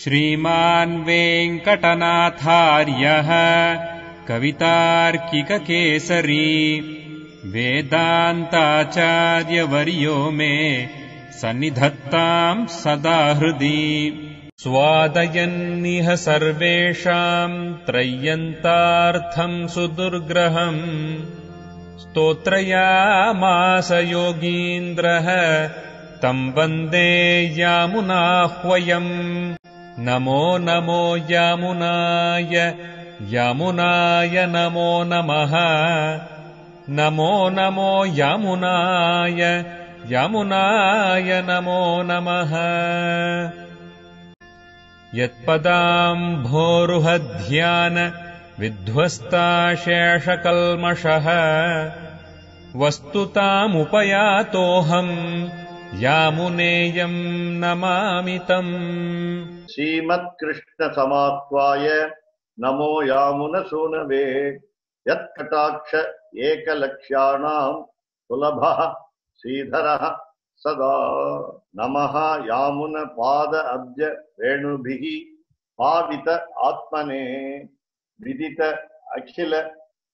श्रीमान् वेङ्कटनाथार्यः कवितार्किककेसरी वेदान्ताचार्यवर्यो मे सन्निधत्ताम् सदा हृदि स्वादयन्निह सर्वेषाम् त्रय्यन्तार्थम् सुदुर्ग्रहम् स्तोत्रयामास योगीन्द्रः तम् वन्दे यामुनाह्वयम् नमो नमो यामुनाय यामुनाय नमो नमः नमो नमो यामुनाय यामुनाय नमो नमः यत्पदाम्भोरुहध्यान विध्वस्ताशेषकल्मषः वस्तुतामुपयातोऽहम् यामुनेयम् नमामि तम् श्रीमत्कृष्ण समात्वाय नमो यामुनसूनवे यत्कटाक्ष एकलक्ष्याणाम् सुलभः श्रीधरः सदा नमः यामुन पाद अब्ज रेणुभिः पावित आत्मने विदित अखिल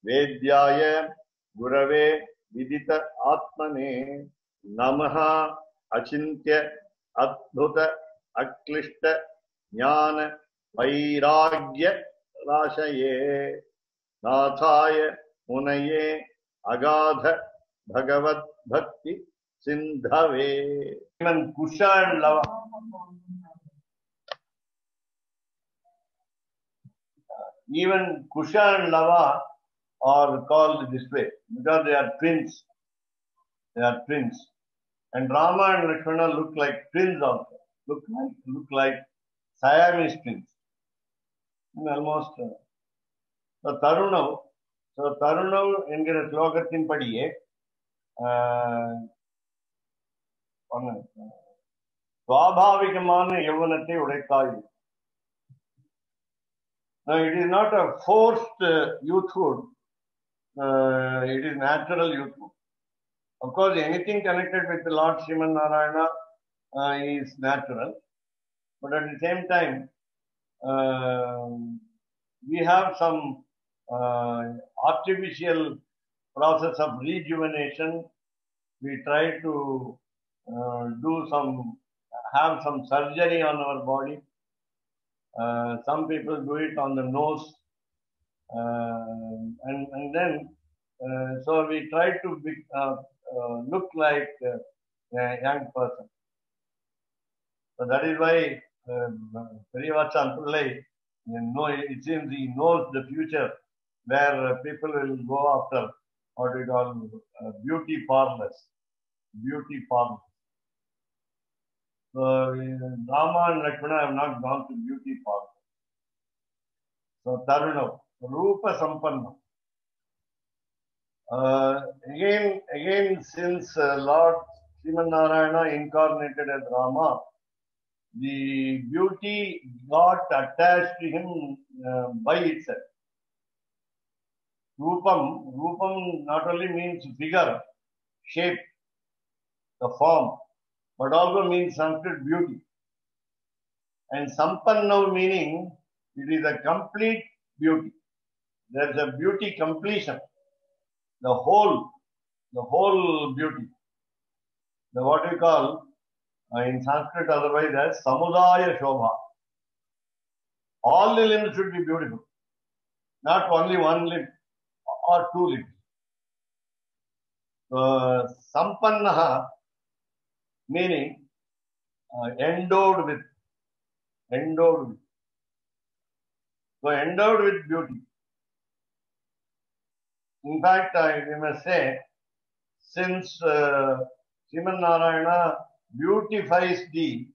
वेद्याय गुरवे विदित आत्मने नमः अचिन्त्य अद्भुत अक्लिष्ट ज्ञान वैराग्य राशये नाथाय मुनये अगाध भगवत भक्ति सिंधवे. Even Kusha and Lava, even Kusha and Lava are called this way because they are twins. They are twins, and Rama and Lakshmana look like twins also. Look like Siamese twins. Almost. So Tarunav என்கிற ஸ்லோகத்தின்படியே சுவாபாவிகமான யௌவனத்தை உடைத்தாய். Now it is not a forced youthhood. It is natural youthhood. Of course, anything connected with the Lord Sriman Narayana is natural, but at the same time, we have some artificial process of rejuvenation. We try to have some surgery on our body. Some people do it on the nose, and then so we try to look like a young person. So that is why Periyavachan Pillai, it seems he knows the future where people will go after what we call beauty parlors. Beauty parlors. So Rama and Lakshmana have not gone to beauty parlors. So Taruna, Rupa Sampanna. Again, since Lord Sriman Narayana incarnated as Rama, the beauty got attached to him by itself. Rupam not only means figure, shape, the form, but also means Sanskrit beauty. And Sampanna meaning it is a complete beauty. There is a beauty completion. The whole beauty. What we call in Sanskrit otherwise as Samudaya Shobha. All the limbs should be beautiful. Not only one limb or two limbs. Sampannaha meaning endowed with. So endowed with beauty. In fact, we must say, since Sriman Narayana beautifies the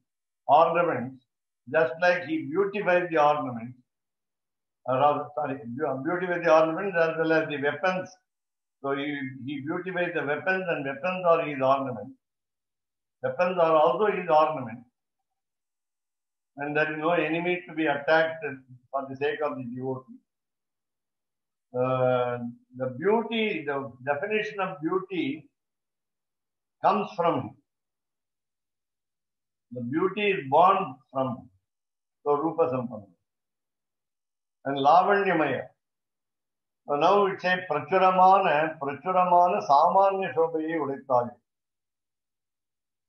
ornaments, just like he beautifies the ornaments, beautifies the ornaments as well as the weapons. So he beautifies the weapons, and weapons are his ornaments. Weapons are also his ornaments. And there is no enemy to be attacked for the sake of the devotee. The beauty, the definition of beauty comes from him. The beauty is born from him. So So Rupa Sampanna. And Lavanyamaya. So now it says Prachuramana Samanya Shobhaye Udittaya.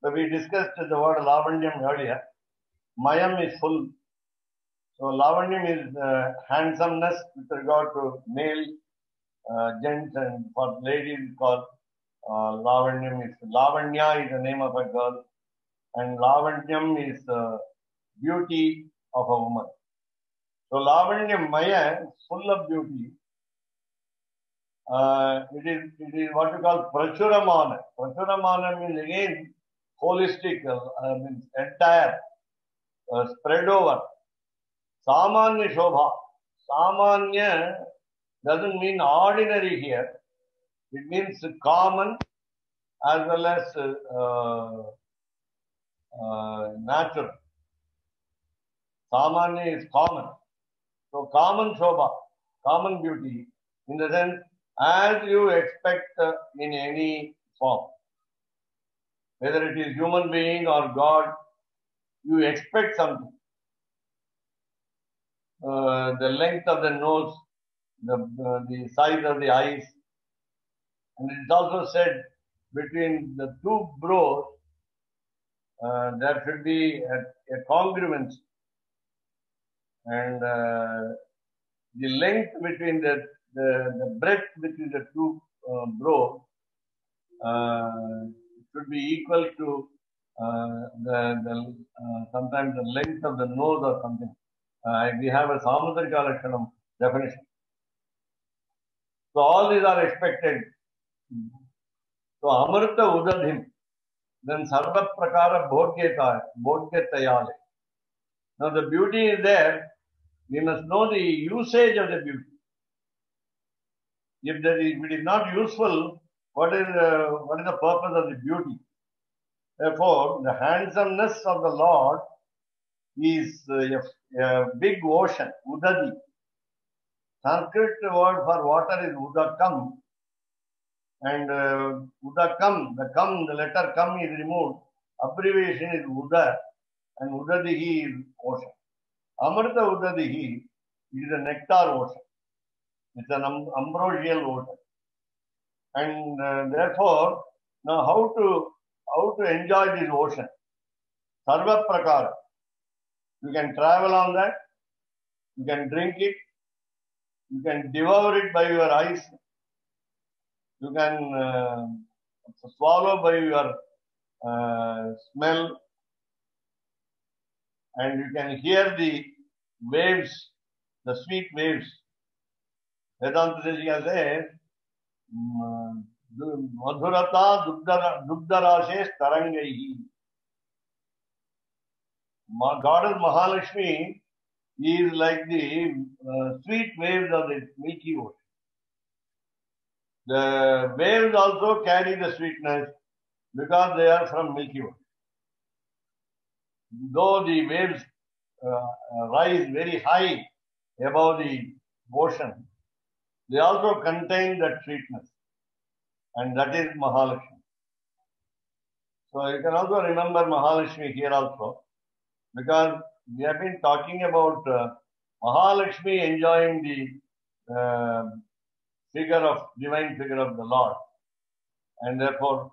So we discussed the word Lavanyam earlier. Mayam is full. So Lavanyam is handsomeness with regard to male gents, and for ladies called Lavanyam is Lavanya is the name of a girl, and Lavanyam is beauty of a woman. So Lavanyam Maya is full of beauty. It is what you call Prachuramana. Prachuramana means again holistic, means entire, spread over. Samanya Shobha. Samanya doesn't mean ordinary here. It means common as well as natural. Samanya is common. So common Shobha, common beauty, in the sense as you expect in any form. Whether it is human being or God, you expect something. The length of the nose, the size of the eyes. And it is also said between the two brows, there should be a congruence. And the length between the breadth between the two brows should be equal to sometimes the length of the nose or something. We have a Samudraka Lakshanam definition. So all these are expected. So Amrita Udadhim, then Sarva Prakara Bhodgyatayale. Now the beauty is there. We must know the usage of the beauty. If it is not useful, what is the purpose of the beauty? Therefore, the handsomeness of the Lord is a big ocean, Udadi. Sanskrit word for water is Udakam. And Udakam, the letter Kam is removed. Abbreviation is Uda. And Udadihi is ocean. Amrita Udadihi is a nectar ocean. It's an ambrosial ocean. And therefore, now how to enjoy this ocean? Sarva Prakara. You can travel on that. You can drink it. You can devour it by your eyes. You can swallow by your smell. And you can hear the waves, the sweet waves. Vedanta Desika says, Madhurata Dugdharashe Starangai. Goddess Mahalakshmi is like the sweet waves of the Milky Ocean. The waves also carry the sweetness because they are from Milky Way. Though the waves rise very high above the ocean, they also contain that sweetness, and that is Mahalakshmi. So you can also remember Mahalakshmi here also, because we have been talking about Mahalakshmi enjoying the divine figure of the Lord, and therefore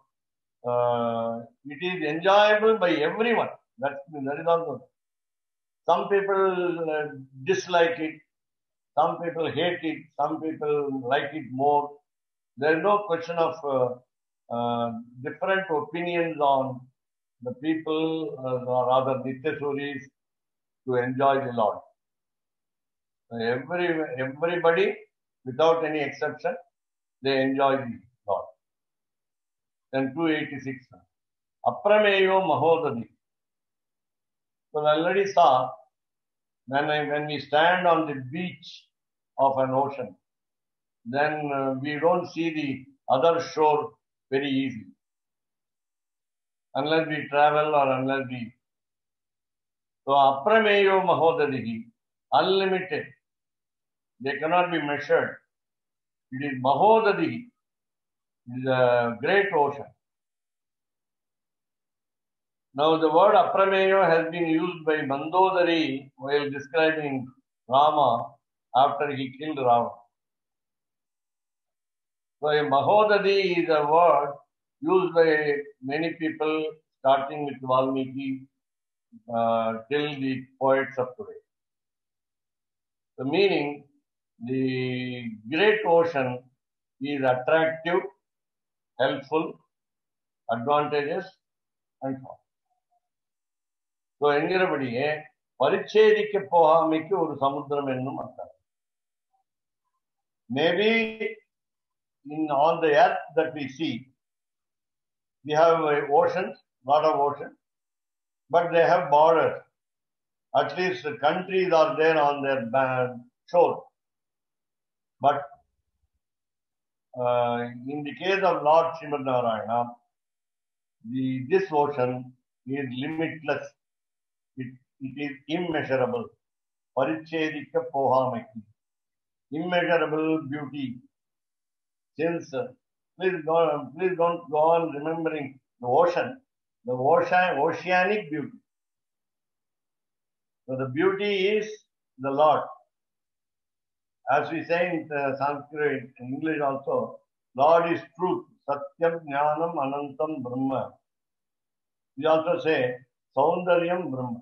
it is enjoyable by everyone. That is also. Some people dislike it, some people hate it, some people like it more. There is no question of different opinions on the people, or rather Nityasuris, to enjoy the Lord. Everybody, without any exception, they enjoy the Lord. Then 286. Aprameyo Mahodadi. So I already saw when we stand on the beach of an ocean, then we don't see the other shore very easily. Unless we travel or unless we. So Aprameyo Mahodadihi, unlimited. They cannot be measured. It is Mahodadihi. It is a great ocean. Now the word aprameyo has been used by Mandodari while describing Rama after he killed Ravana. So a Mahodadi is a word used by many people starting with Valmiki till the poets of today. The meaning, the great ocean is attractive, helpful, advantageous, and so on. So, என்கிறபடியே பரிச்சேதிக்க போகாமைக்கு ஒரு சமுத்திரம் என்னும் அர்த்தம். Maybe on the earth that we see, we have oceans, lot of oceans, but they have borders. At least countries are there on their shore. But in the case of Lord Srimad Narayana, this ocean is limitless. It is immeasurable. Parichedika pohamaki. Immeasurable beauty. Since, please don't go on remembering the ocean, oceanic beauty. So the beauty is the Lord. As we say in Sanskrit, in English also, Lord is truth. Satyam, Jnanam, Anantam, Brahma. We also say, Saundaryam, Brahma.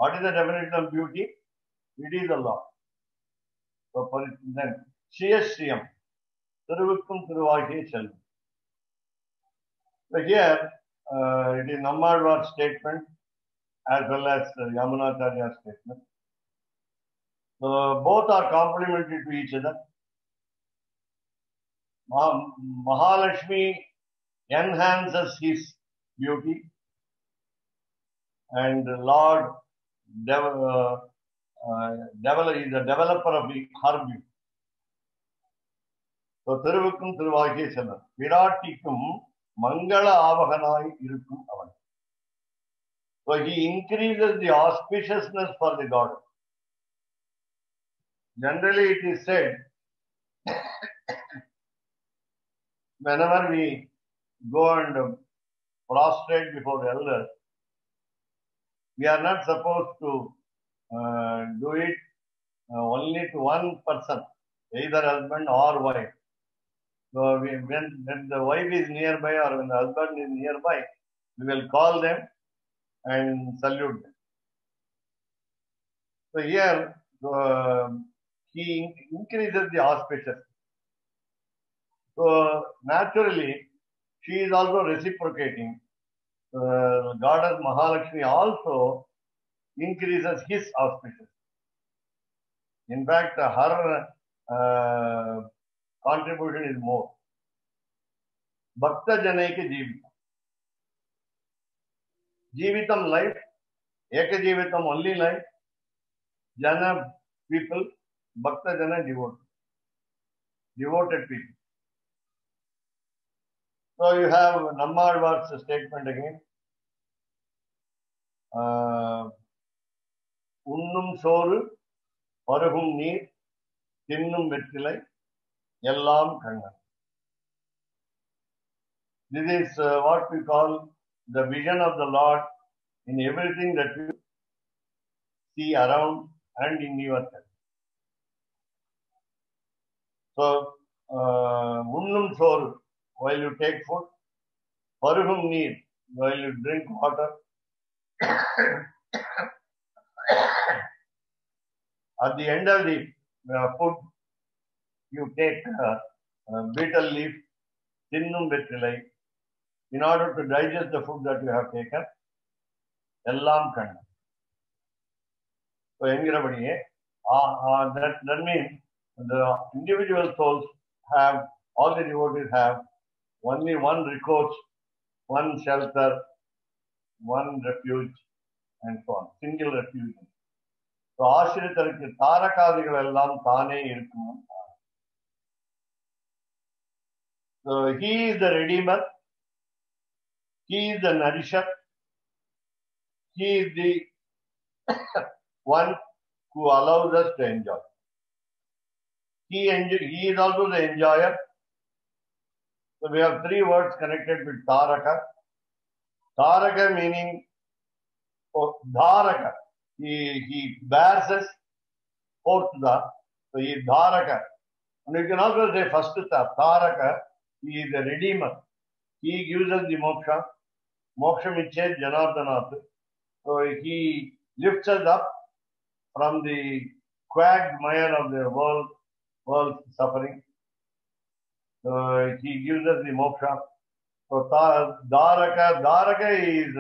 What is the definition of beauty? It is the Lord. So then, Shriyashriyam, Thiruvukkum Thiruvagye Selvam. So here, it is Nammalvar's statement as well as Yamunacharya's statement. So both are complementary to each other. Mahalakshmi enhances his beauty, and the Lord is the developer of her beauty. So Thiruvukkum Thiruvagye Selvam. Virattikkum Mangala Avahanai Irukkum Avan. So he increases the auspiciousness for the God. Generally, it is said, whenever we go and prostrate before the elders, we are not supposed to do it only to one person, either husband or wife. So when the wife is nearby or when the husband is nearby, we will call them and salute them. So here, he increases the auspiciousness. So naturally, she is also reciprocating. Goddess Mahalakshmi also increases his auspiciousness. In fact, her contribution is more. Bhakta Janaika Jeevitam. Jeevitam life, Eka Jeevitam only life, Jana people, Bhakta Jana devoted people. So you have Nammalvar's statement again. Unnum soru, parugum neer, tinnum vettilai, ellam kannan. This is what we call the vision of the Lord in everything that you see around and in yourself. So, unnum soru, while you take food, parugum neer, while you drink water, at the end of the food, you take betel leaf, tinnum vettilai, in order to digest the food that you have taken, ellam kannan. So, that means the individual souls have, all the devotees have only one recourse, one shelter, one refuge, and so on, single refuge. So, ஆசிரித்தருக்கு தாரகாதிகள் எல்லாம் தானே இருக்கும். So, he is the redeemer, he is the nourisher, he is the one who allows us to enjoy. He is also the enjoyer. So we have three words connected with Taraka. Dharaka meaning Dharaka. He bears us fourth da. So he is Dharaka. And you can also say first ta, Dharaka. He is the Redeemer. He gives us the moksha. Moksha Michet Janardhanat. So he lifts us up from the quagmire of the world suffering. So he gives us the moksha. So Dharaka is,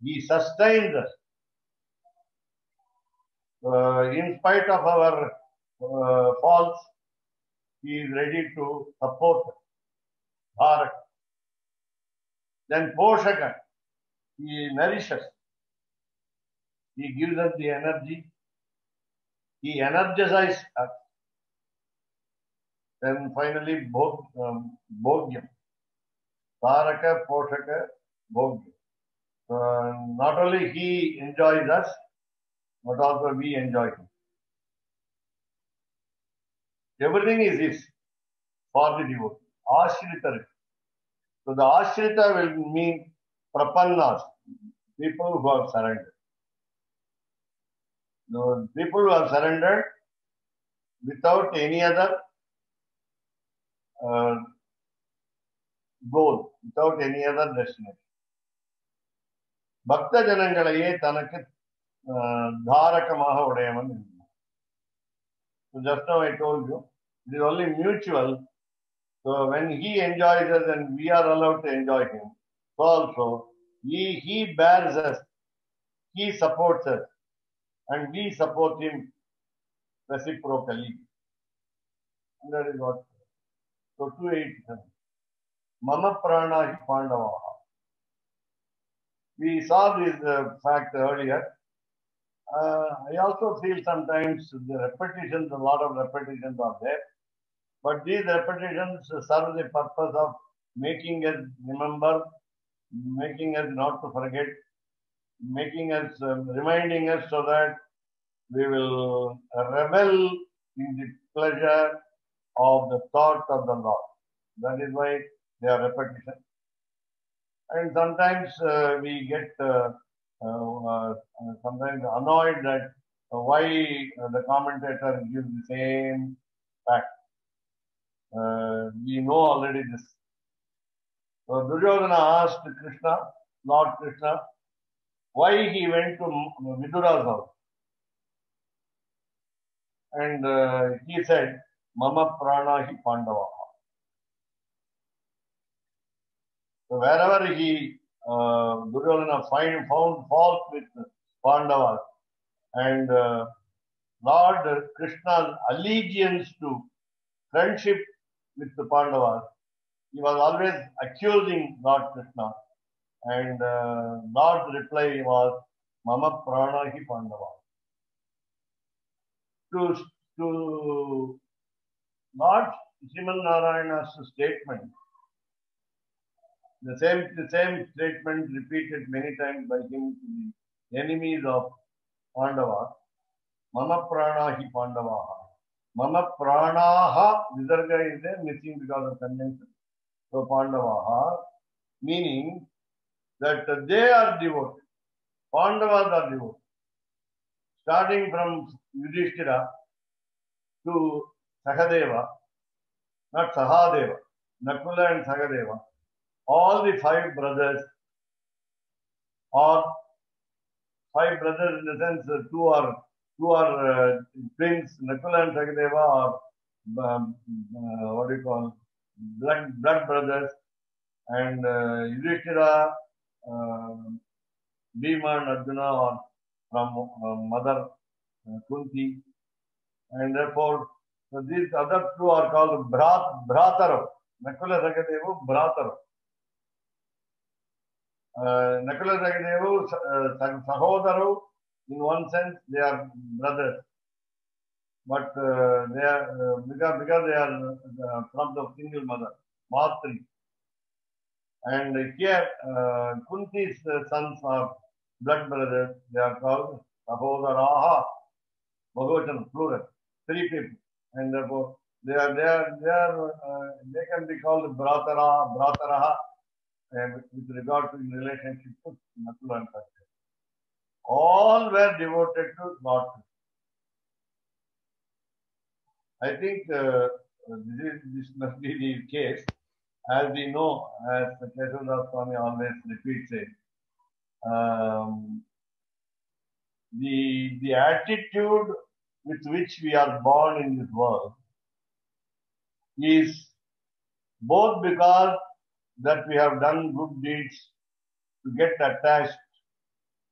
he sustains us. In spite of our faults, he is ready to support us. Dharaka. Then Poshaka, he nourishes. He gives us the energy. He energizes us. Then finally, Bhogyam. Dharaka, Poshaka, Bhogyam. Not only he enjoys us, but also we enjoy him. Everything is his for the devotee. Ashrita. So the Ashrita will mean Prapannas, people who have surrendered. The people who have surrendered without any other goal, without any other destination. Bhakta Janangalaye Tanaka Dharakamaha Udayaman. So just now I told you, it is only mutual. So when he enjoys us and we are allowed to enjoy him, so also he bears us, he supports us, and we support him reciprocally. And that is what. So 287. Mama Prana Hi Pandavaha. We saw this fact earlier. I also feel sometimes the repetitions, a lot of repetitions are there. But these repetitions serve the purpose of making us remember, making us not to forget, making us, reminding us so that we will revel in the pleasure of the thought of the Lord. That is why they are repetitions. And sometimes we get sometimes annoyed that why the commentator gives the same fact. We know already this. So Duryodhana asked Krishna, Lord Krishna, why he went to Vidura's house. And he said, Mama Prana Hi Pandavaha. So wherever he, Duryodhana found fault with Pandavas and Lord Krishna's allegiance to friendship with the Pandavas, he was always accusing Lord Krishna. And Lord's reply was, Mama Prana Hi Pandava. To Lord Sriman Narayana's statement, the same statement repeated many times by him to the enemies of Pandava. Mama Prana Hi Pandava. Mama Pranaha, Visarga is there, missing because of conjunction. So Pandavaha, meaning that they are devoted. Pandavas are devoted. Starting from Yudhishthira to Sahadeva, not Sahadeva, Nakula and Sahadeva, all the five brothers, or five brothers in the sense that two are twins, Nakula and Sahadeva are what do you call, blood brothers, and Yudhishthira, Bhima and Arjuna are from mother Kunti, and therefore these other two are called Bhratara. Nakula Sahadeva, Bhratara. Nakula Sahadeva, Sahodaru, in one sense they are brothers, but they are because they are from the single mother, Matri. And here Kunti's sons are blood brothers. They are called Sahodaraha, Bhagavatam, plural, three people, and therefore they can be called Bhrataraha. with regard to in relationship to Nakula and Sahadeva. All were devoted to Lord Krishna. I think this must be the case. As we know, as Keshavdas Swami always repeats it, the attitude with which we are born in this world is both because that we have done good deeds to get attached,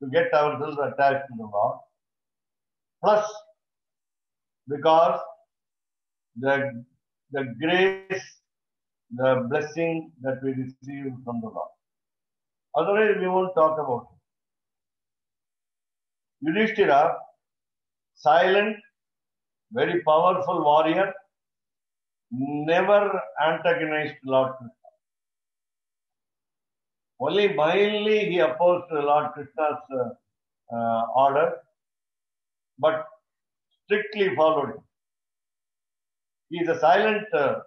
to get ourselves attached to the Lord, plus because the grace, the blessing that we receive from the Lord. Otherwise, we won't talk about it. Yudhishthira, silent, very powerful warrior, never antagonized Lord Krishna. Only mildly he opposed Lord Krishna's order, but strictly followed him. He is a silent, because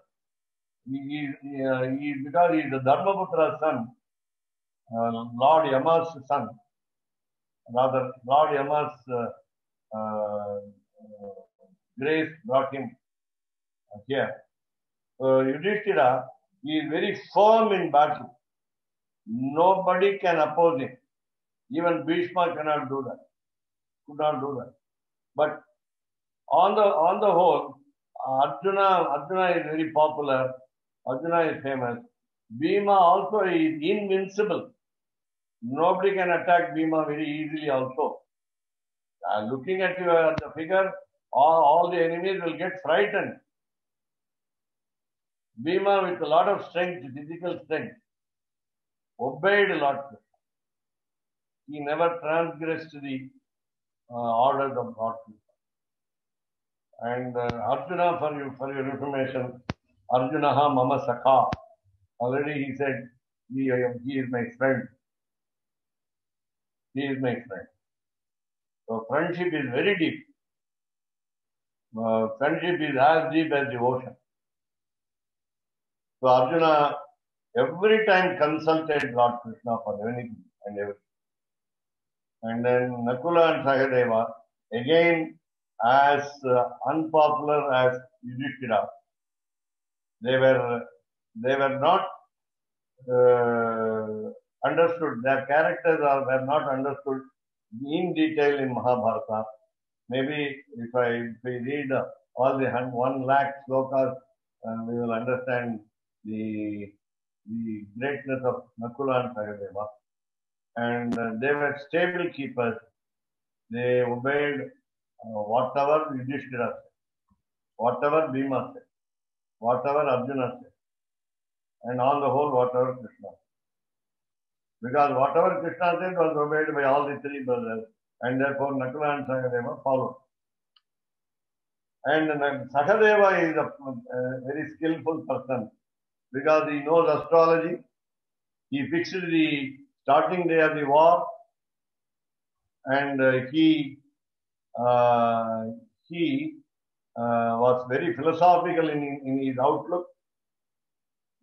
he is the Dharmaputra's son, Lord Yama's son, rather Lord Yama's grace brought him here. Yudhishthira, he is very firm in battle. Nobody can oppose him. Even Bhishma cannot do that. Could not do that. But on the whole, Arjuna is very popular. Arjuna is famous. Bhima also is invincible. Nobody can attack Bhima very easily also. Looking at the figure, all the enemies will get frightened. Bhima with a lot of strength, physical strength, obeyed Lord Krishna. He never transgressed the orders of Lord Krishna. And Arjuna, for your information, Arjunaha mama sakha. Already he said, he is my friend. He is my friend. So friendship is very deep. Friendship is as deep as the ocean. So Arjuna every time consulted Lord Krishna for anything and everything. And then Nakula and Sahadeva, again as unpopular as Yudhishthira, they were not understood. Their characters were not understood in detail in Mahabharata. Maybe if we read all the 1 lakh slokas, we will understand the greatness of Nakula and Sahadeva. And they were stable keepers. They obeyed whatever Yudhishthira said, whatever Bhima said, whatever Arjuna said, and on the whole, whatever Krishna said. Because whatever Krishna said was obeyed by all the 3 brothers, and therefore Nakula and Sahadeva followed. And Sahadeva is a very skillful person because he knows astrology. He fixed the starting day of the war, and he was very philosophical in his outlook.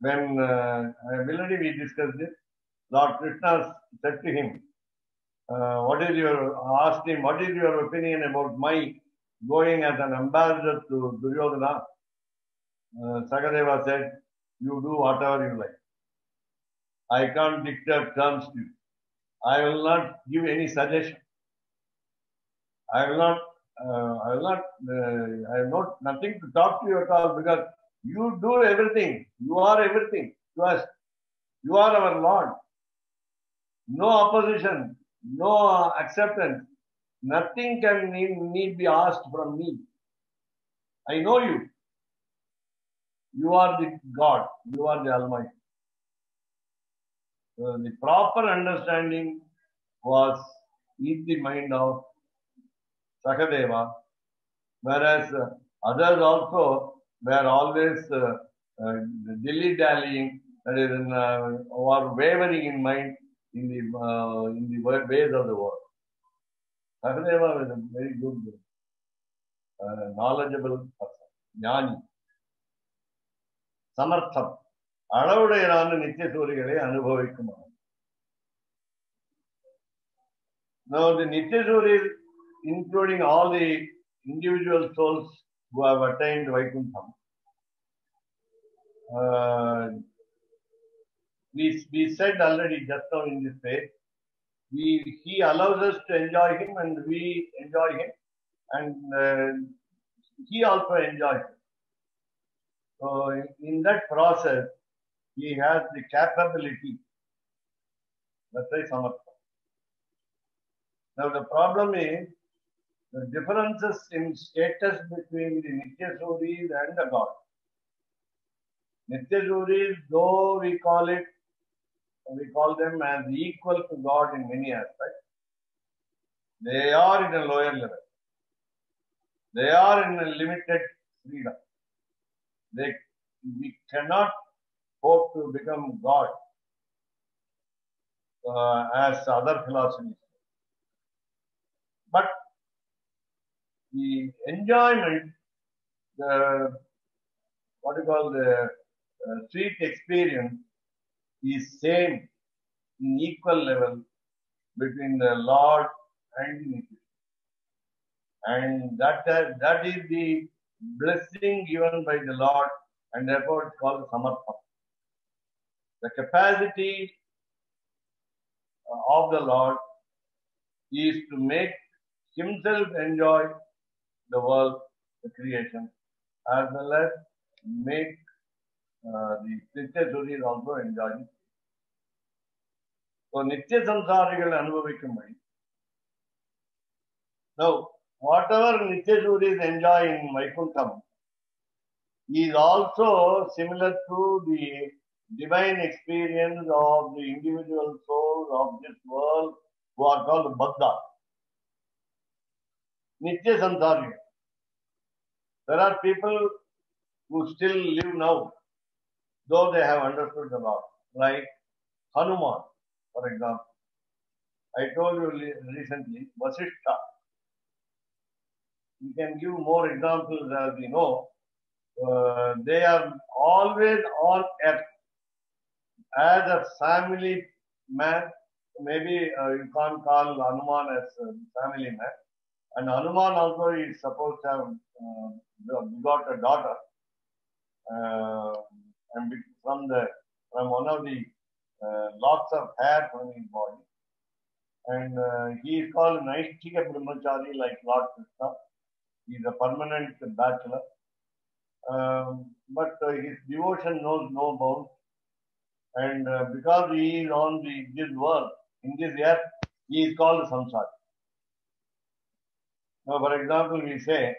When already we discussed this, Lord Krishna said to him, asked him, what is your opinion about my going as an ambassador to Duryodhana? Sahadeva said, you do whatever you like. I can't dictate terms to you. I will not give any suggestion. I have nothing to talk to you at all because you do everything. You are everything to us. You are our Lord. No opposition, no acceptance. Nothing can need be asked from me. I know you. You are the God. You are the Almighty. So the proper understanding was in the mind of Sahadeva, whereas others also were always dilly-dallying, that is, or wavering in mind in the ways of the world. Sahadeva was a very good, knowledgeable person, jnani, samartham. அளவுடையரான நித்திய சூரிகளை அனுபவிக்குமா. Now the Nitya Suris, including all the individual souls who have attained Vaikuntham, we said already just now in this page, he allows us to enjoy him and we enjoy him, and he also enjoys him. So in that process, he has the capability. That's why Samartha. Now the problem is the differences in status between the Nitya Suris and the God. Nitya Suris, though we call them as equal to God in many aspects, they are in a lower level. They are in a limited freedom. We cannot hope to become God as other philosophies. But the enjoyment, what you call the sweet experience, is same in equal level between the Lord and the Nitya. And that is the blessing given by the Lord, and therefore it's called Samartha. The capacity of the Lord is to make himself enjoy the world, the creation, as well as make the Nitya Suris also enjoy it. So Nitya Samsarigal Anubhavikkumbadi. Now, whatever Nitya Suris enjoy in Vaikuntham is also similar to the divine experience of the individual souls of this world who are called Bhakta. Nitya Samsarigal. There are people who still live now, though they have understood the Lord, like Hanuman, for example. I told you recently, Vasishtha. We can give more examples as we know. They are always on earth as a family man. Maybe you can't call Hanuman as a family man. And Hanuman also is supposed to have got a daughter, and from one of the locks of hair from his body. And he is called Naishtika Brahmachari, like Lord Krishna. He is a permanent bachelor. But his devotion knows no bounds. And because he is on this world, in this earth, he is called Samsara. Now, for example, we say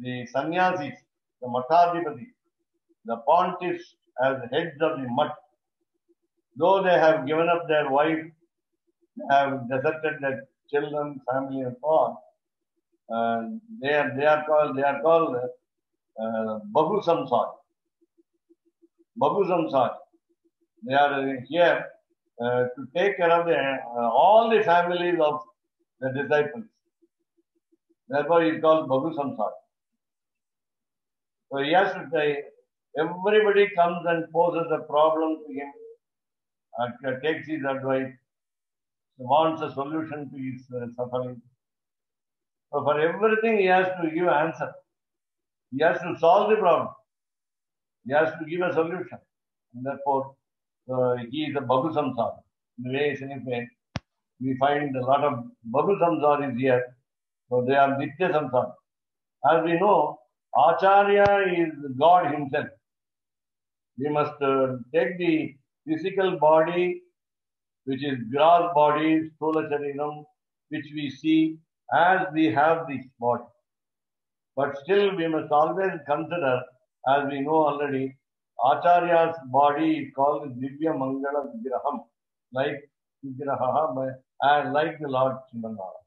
the sannyasis, the Mathadipati, the pontiffs as heads of the mutt, though they have given up their wife, have deserted their children, family, and so on, they are called Bahu Samsar. Bahu Samsar. They are here to take care of all the families of the disciples. Therefore, he is called Bahu Samsar. So he has to say, everybody comes and poses a problem to him, takes his advice, wants a solution to his suffering. So for everything he has to give answer. He has to solve the problem. He has to give a solution. And therefore, he is a Bahu Samsar. In various way, we find a lot of Bahu Samsaris here. So they are Nitya Samsar. As we know, Acharya is God himself. We must take the physical body, which is gross body, Sthula Shariram, which we see as we have this body. But still, we must always consider, as we know already, Acharya's body is called Divya Mangala Vigraham, like Vigraha, like the Lord Srimanara.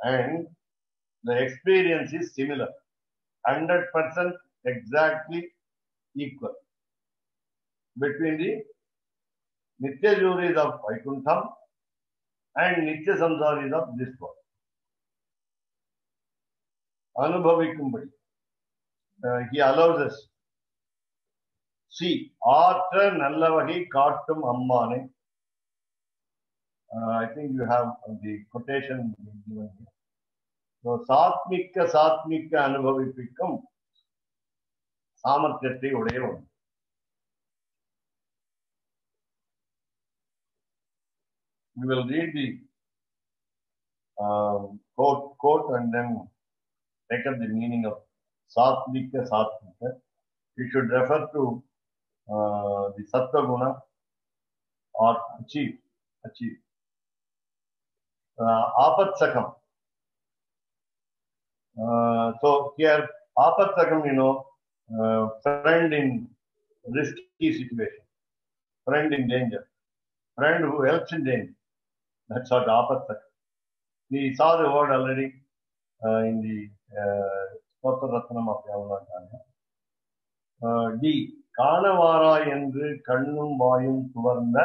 And the experience is similar, 100% exactly equal between the Nitya Suris of Vaikuntham and Nitya Samsaris of this world. Anubhavikkumbadi. He allows us See, ஆற்ற நல்லவகை காட்டும் அம்மானை. I think you have the quotation given here. So, சாத்மிக்க அனுபவிப்பிக்கும் சாமர்த்தியத்தை உடையவன். We will read the quote and then take up the meaning of Satvika. You should refer to the Sattva Guna or achieve. Apatsakam. So here, Apatsakam, friend in risky situation, friend in danger, friend who helps in danger. That's what Apatsakam. We saw the word already in the Stotra Ratnam of Yavanakanya. D. Kanavara என்று கண்ணும் வாயும் துவர்ந்த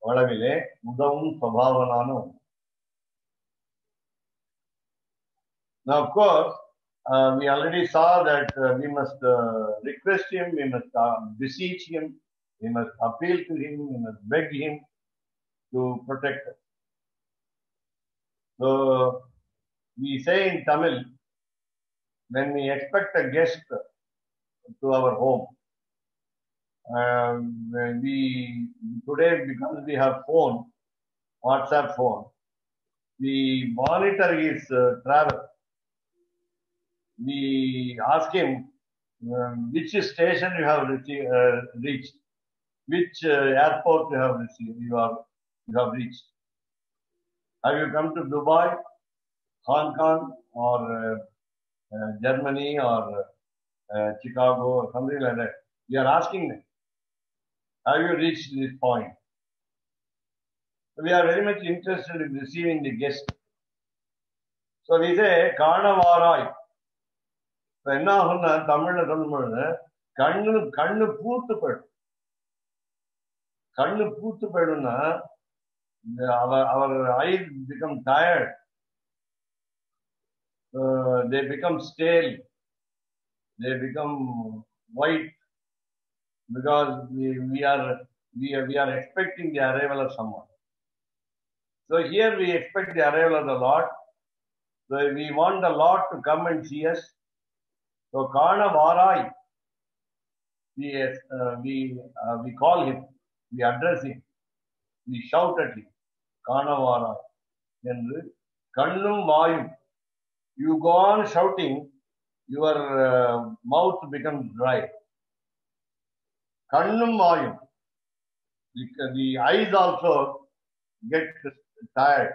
அளவிலே உதவும் சபாவனானும். Now, of course, we already saw that we must request him, we must beseech him, we must appeal to him, we must beg him to protect us. So, we say in Tamil, when we expect a guest to our home, today, because we have phone, WhatsApp phone, we monitor his travel. We ask him which station you have reached, which airport you have reached. Have you come to Dubai, Hong Kong, or Germany, or Chicago, or something like that? We are asking them, have you reached this point? So we are very much interested in receiving the guest. So we say, Kanavarai. So என்ன ஆகும்னா தமிழ்ல சொல்லும் பொழுது கண்ணு பூத்து போயிடும்னா our eyes become tired, they become stale, they become white, because we are expecting the arrival of someone. So here we expect the arrival of the Lord. So we want the Lord to come and see us. So Kanavarai, we call him, we address him, we shout at him. Kanavarai. Endru kannum vaayum. You go on shouting, your mouth becomes dry. Kannum vaayum. The eyes also get tired.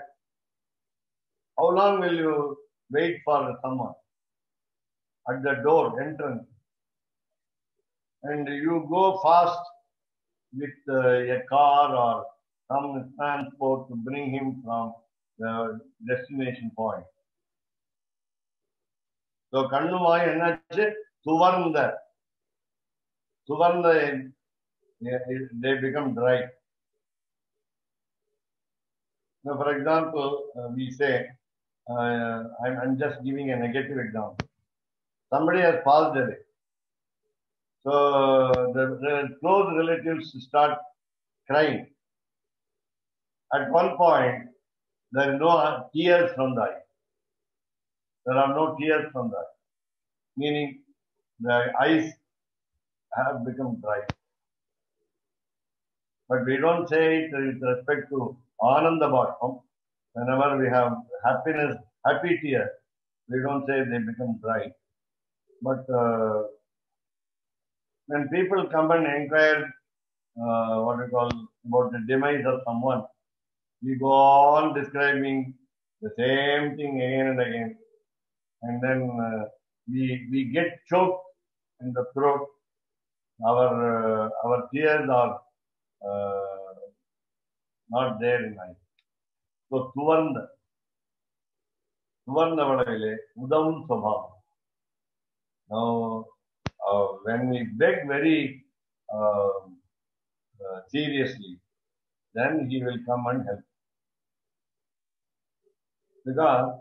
How long will you wait for someone at the door entrance? And you go fast with a car or some transport to bring him from the destination point. So kannumai ennachu tuvarnda, they become dry. Now, for example, we say, I'm just giving a negative example. Somebody has passed away. So the close relatives start crying. At one point, there is no tears from the eye. There are no tears from the eye. Meaning the eyes have become dry. But we don't say it with respect to Ananda Bhasham. Whenever we have happy tears, we don't say they become dry. But when people come and inquire about the demise of someone, we go on describing the same thing again and again. And then we get choked in the throat. Our tears are not there in life. So, Tuvarna Vadavile, Udavun Sabha. Now, when we beg very seriously, then he will come and help. Because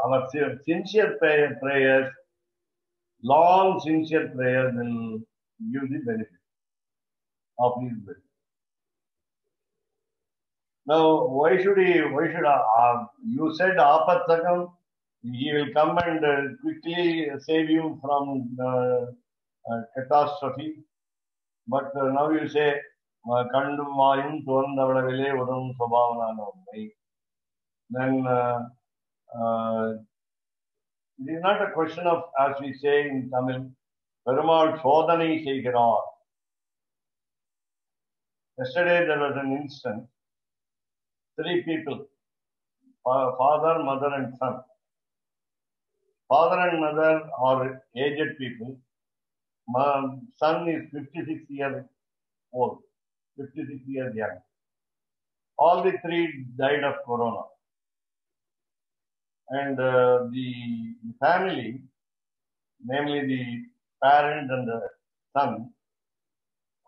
our sincere prayers long sincere prayer will give the benefit of his will. Now, why should you said Apatsakam, he will come and quickly save you from catastrophe. But now you say, Kandu Mayum Tuandavale Udam Sabhavana. Then it is not a question of, as we say in Tamil, Perumal Shodhani Seikiror. Yesterday there was an instance, 3 people, father, mother and son. Father and mother are aged people. My son is 56 years old, 56 years young. All the 3 died of corona. And the family, namely the parent and the son,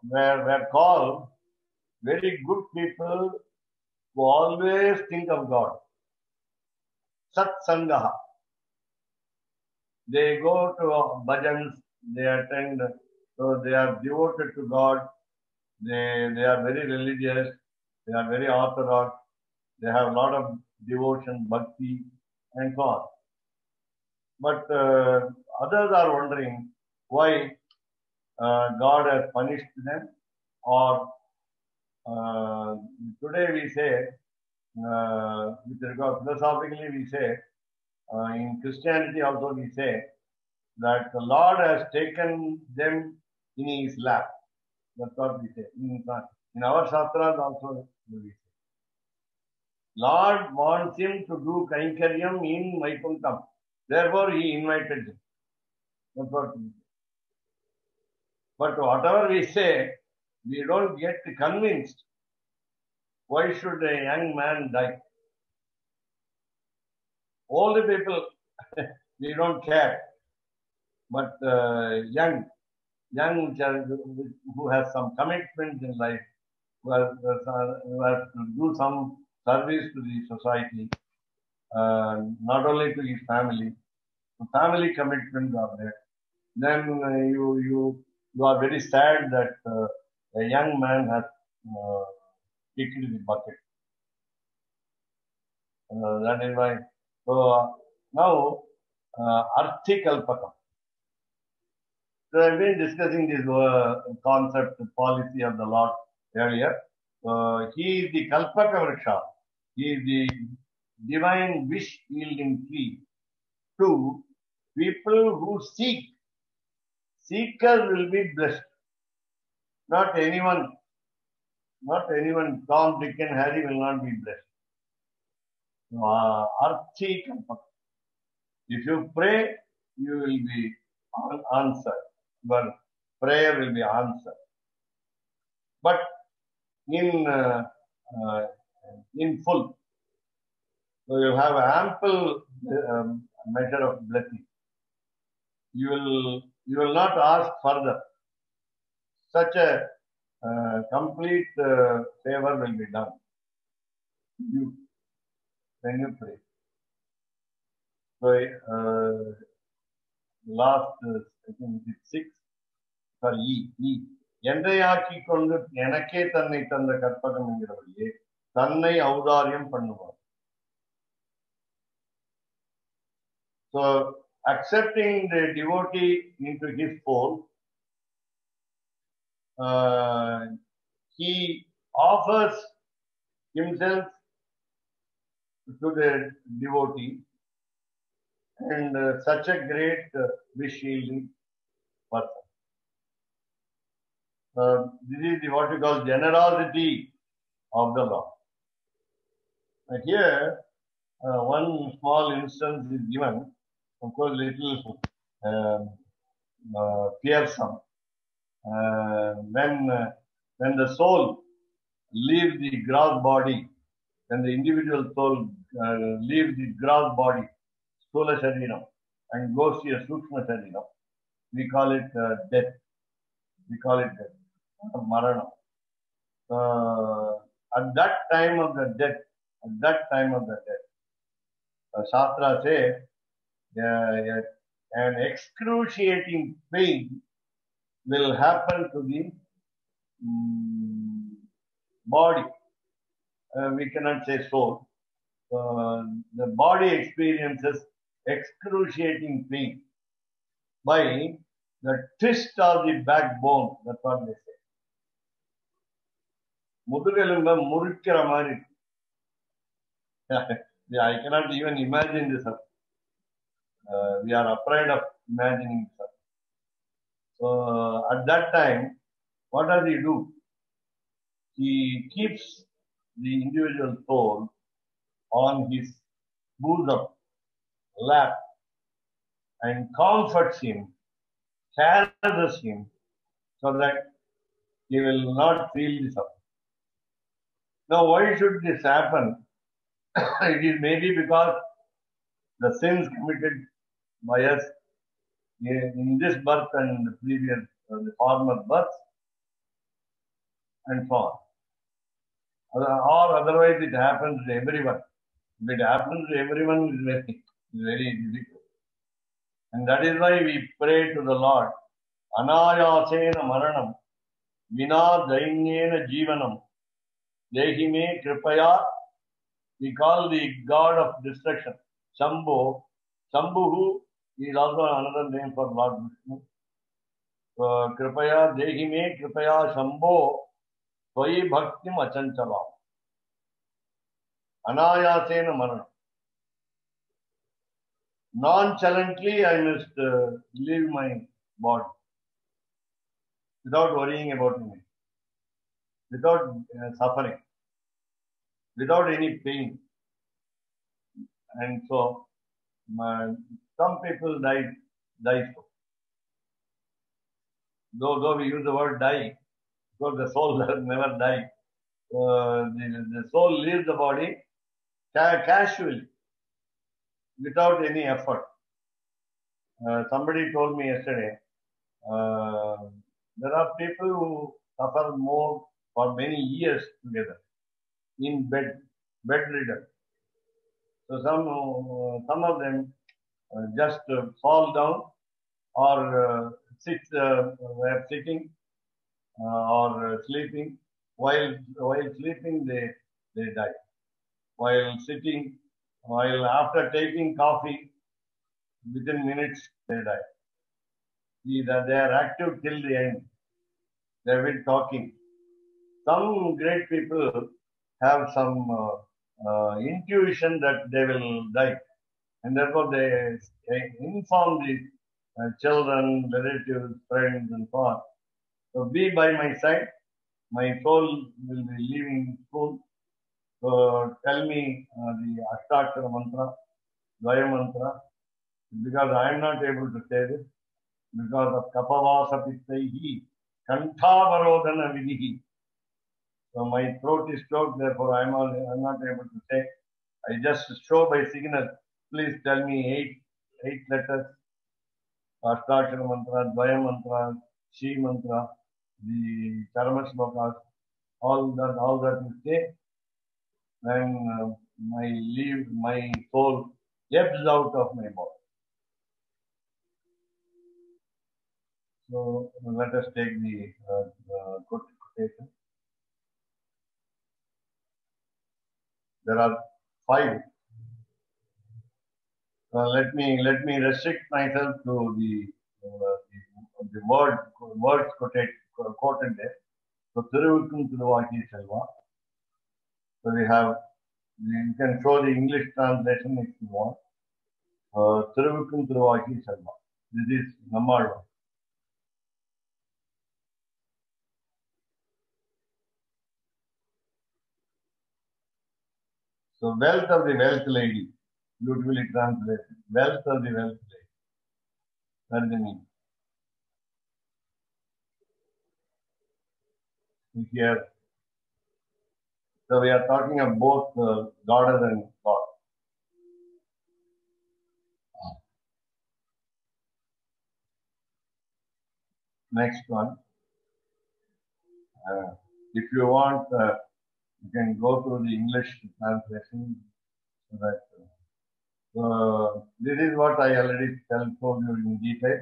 were called very good people who always think of God. Sat Sangaha. They go to bhajans, they attend, so they are devoted to God. They are very religious, they are very orthodox, they have a lot of devotion, bhakti, and so on. But others are wondering why God has punished them, or today we say, with regard philosophically, we say, in Christianity also we say that the Lord has taken them in His lap. That's what we say. In our Shastras also we say. Lord wants him to do Kainkaryam in Vaikuntham. Therefore, He invited him. That's what we say. But whatever we say, we don't get convinced. Why should a young man die? Old people, we don't care. But young who has some commitment in life, who has to do some service to the society, not only to his family, family commitments are there. Then you are very sad that a young man has kicked the bucket. That is why. So now, Arthikalpakam. So I've been discussing this concept, policy of the Lord earlier. He is the Kalpaka Vriksha. He is the divine wish yielding tree to people who seek. Seekers will be blessed. Not anyone, Tom, Dick and Harry will not be blessed. Arthi Kalpaka. If you pray, you will be answered. Your prayer will be answered. But in full. So you have ample measure of blessing. You will not ask further. Such a complete favor will be done. When you pray. So last, I think it's 6. Sorry, E. எந்தையாக்கி கொண்டு எனக்கே தன்னை தந்த கற்பகம் என்கிறவரையே தன்னை ஔதாரியம் பண்ணுவார். So accepting the devotee into his fold, he offers himself to the devotee, and such a great wish yielding person. This is what we call generosity of the Lord. Here, one small instance is given, of course, little fearsome. When the soul leaves the gross body, when the individual soul leaves the gross body, Stula Shariram, and goes to a Sukshma Shariram, we call it death. We call it death, Marana. At that time of the death, Shastra says, an excruciating pain will happen to the body. We cannot say soul. The body experiences excruciating pain by the twist of the backbone. That's what they say. முதுகெலும்ப முறிக்கிற மாதிரி. I cannot even imagine this. We are afraid of imagining this. So at that time, what does he do? He keeps the individual soul on his bosom, lap, and comforts him, caresses him, so that he will not feel the suffering. Now, why should this happen? It is maybe because the sins committed by us in this birth and the previous, the former birth, and so on. Or otherwise, it happens to everyone. If it happens to everyone, it is very difficult. And that is why we pray to the Lord. Anayasena maranam, vina dainyena jivanam, dehime kripaya. We call the God of destruction, Shambhu. Shambhu is also another name for Lord Vishnu. Kripaya, dehime kripaya Shambho, Tvai bhaktim achanchalam. Anayasena maranam. Nonchalantly, I must leave my body without worrying about me, without suffering, without any pain. And so, some people die so. Though we use the word die, because the soul does never die. The soul leaves the body casually, without any effort. Somebody told me yesterday, there are people who suffer more for many years together in bedridden. So some of them just fall down or sitting or sleeping. While sleeping, they die. While sitting, while after taking coffee, within minutes they die. See that they are active till the end. They have been talking. Some great people have some intuition that they will die, and therefore they inform the children, relatives, friends, and so on. So be by my side. My soul will be leaving school. So tell me the Ashtakshara mantra, Dvaya mantra, because I am not able to say this because of Kapavasa Pittaihi, Kantavarodhana Vidihi. So my throat is choked, therefore I am not able to say. I just show by signal. Please tell me eight letters, Ashtakshara mantra, Dvaya mantra, Shi mantra, the Charma Shlokas, all that you say. Then my soul ebbs out of my body. So let us take the quotation. There are 5. Let me restrict myself to the words quoted there. So Thiruvukkum Thiruvaki Selva. So you can show the English translation if you want. Thiruvukkum Thiruvaki Selva. This is Nammalvar. So wealth of the wealth lady, beautifully translated. Wealth of the wealth lady. That's the meaning. Here, so we are talking of both goddess and God. Next one. If you want, you can go through the English translation so that This is what I already told you in detail.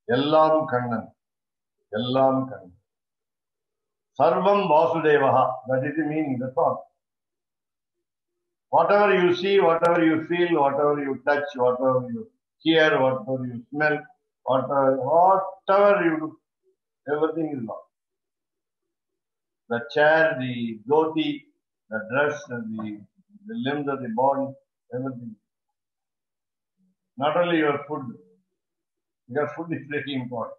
Ellam Kannan. Ellam Kannan. Sarvam Vasudevaha. That is the meaning. That's all. Whatever you see, whatever you feel, whatever you touch, whatever you hear, whatever you smell, whatever you do, everything is Lord. The chair, the dhoti, the dress, the limbs of the body, everything. Not only your food, because food is very important.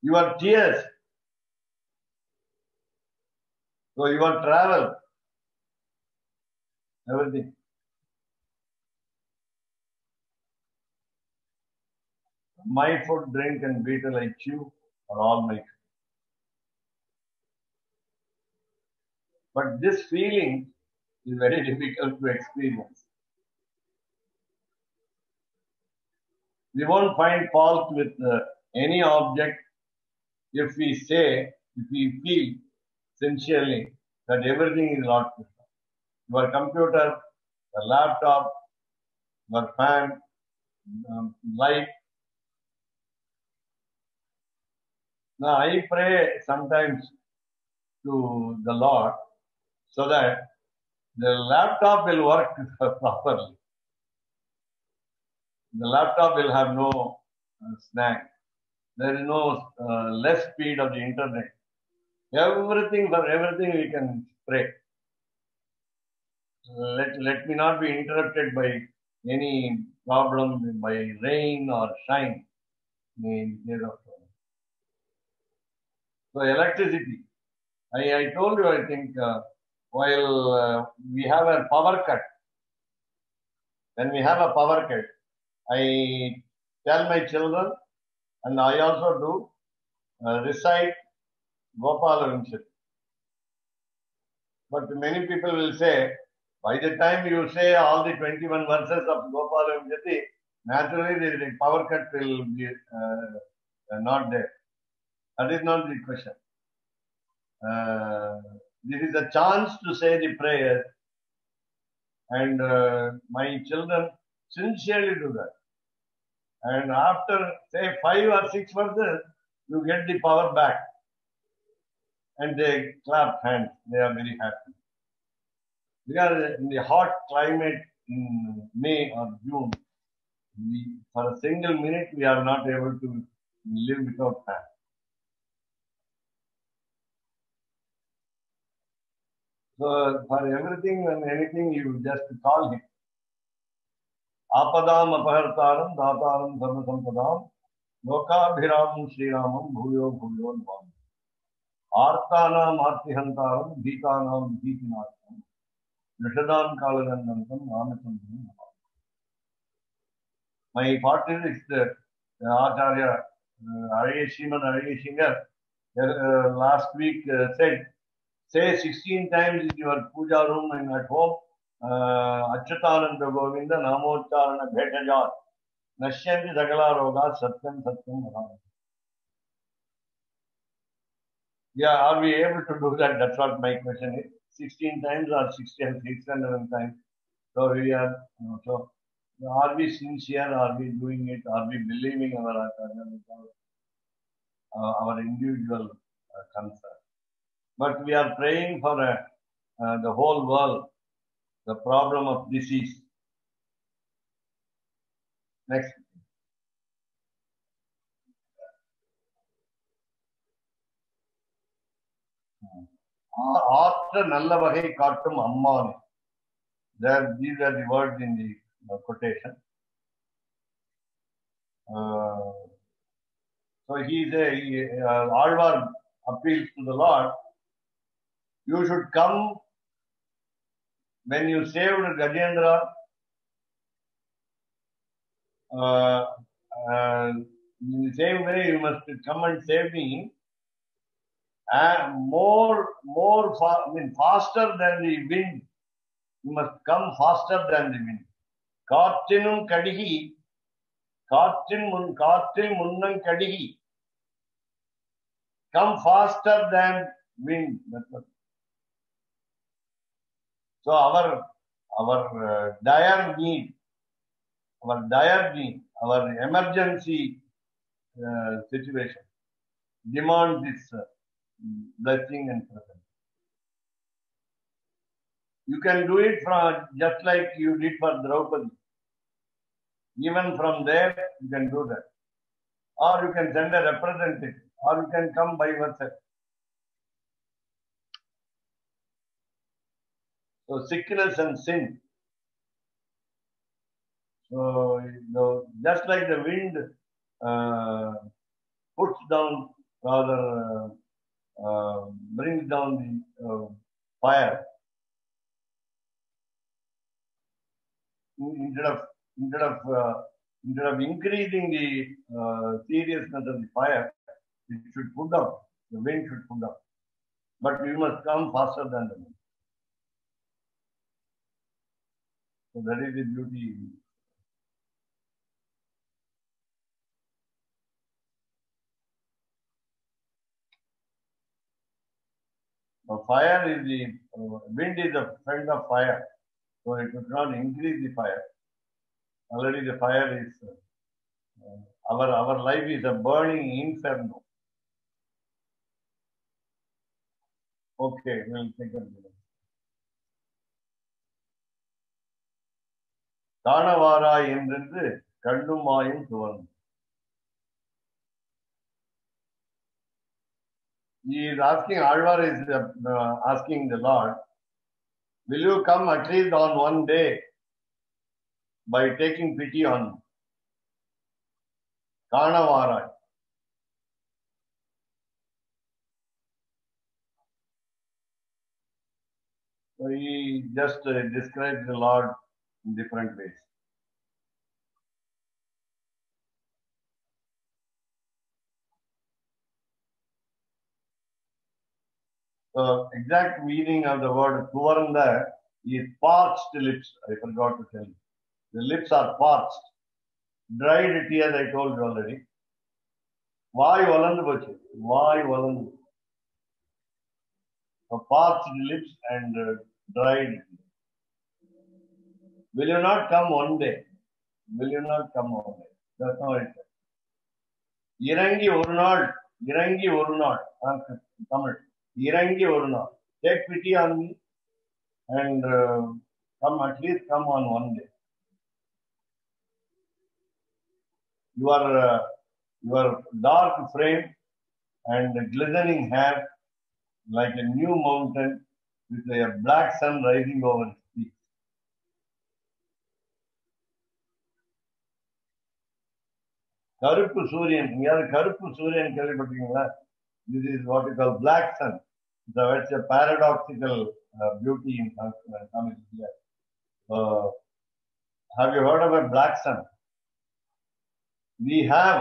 Your tears, so your travel, everything. My food, drink, and betel I chew are all my food. But this feeling is very difficult to experience. We won't find fault with any object if we say, if we feel sincerely that everything is Lord Krishna. Your computer, your laptop, your fan, light. Now I pray sometimes to the Lord so that the laptop will work properly. The laptop will have no snag. There is no less speed of the internet. Everything, for everything we can pray. Let me not be interrupted by any problem, by rain or shine. So electricity. I told you, I think, while we have a power cut, when we have a power cut, I tell my children, and I also do, recite Gopala Vimshati. But many people will say, by the time you say all the 21 verses of Gopala Vimshati, naturally the power cut will be not there. That is not the question. This is a chance to say the prayer, and my children sincerely do that. And after, say, 5 or 6 verses, you get the power back. And they clap hands. They are very happy. Because in the hot climate in May or June, for a single minute, we are not able to live without fan. So for everything and anything, you just call him. Apadam apahartaram dhataram sarvasampadam lokabhiramam sriramam bhuyo bhuyo nvam. Artanam artihantaram bhitanam bhitinartam nishadam kalagandantam namasamdham. My partner is the Acharya Srimad Arayeshingar last week said, say 16 times in your puja room and at home, Achyutananda Govinda Namocharana Bhetajar Nashyanti Sagala Roga Satyam Satyam Bhavam. Yeah, are we able to do that? That's what my question is. 16 times or 611 times. So we are, so are we sincere? Are we doing it? Are we believing our Acharya, our individual concern? But we are praying for the whole world, the problem of disease. Next. After நல்ல வகை காட்டும் அம்மானே. These are the words in the quotation. So Alvar appeals to the Lord. You should come when you saved Gajendra. In the same way, you must come and save me. Faster than the wind. You must come faster than the wind. Kaatrinum kadihi, kaatrin munnam kadihi. Come faster than wind. So our dire need our dire need, our emergency situation demands this blessing and presence. You can do it from just like you did for Draupadi. Even from there, you can do that. Or you can send a representative, or you can come by yourself. So sickness and sin. So just like the wind puts down, rather brings down the fire, instead of increasing the seriousness of the fire, it should put down. The wind should put down. But you must come faster than the wind. So that is the beauty. Fire is the wind is a friend of fire, so it should not increase the fire. Already the fire is our life is a burning inferno. Okay, we'll take a minute. தானவாரா என்றென்று கண்ணுமாயும் துவரும். He is asking, Alvar is asking the Lord, will you come at least on one day by taking pity on me? Kanavara. So he just describes the Lord in different ways. The exact meaning of the word Kuvaranda is parched lips. I forgot to tell you. The lips are parched. Dried tears, I told you already. Why valandu pochu? Why valandu? Parched lips and dried. Will you not come one day? Will you not come one day? That's how it says. Irangi oru naal. Tamil. Irangi oru naal. Take pity on me and come, at least come on one day. Your dark frame and glistening hair like a new mountain with a black sun rising over its peaks. கருப்பு சூரியன், எங்கேயாவது கருப்பு சூரியன் கேள்விப்பட்டீங்களா? This is what we call black sun. So it's a paradoxical beauty in Tamil. Have you heard of a black sun? We have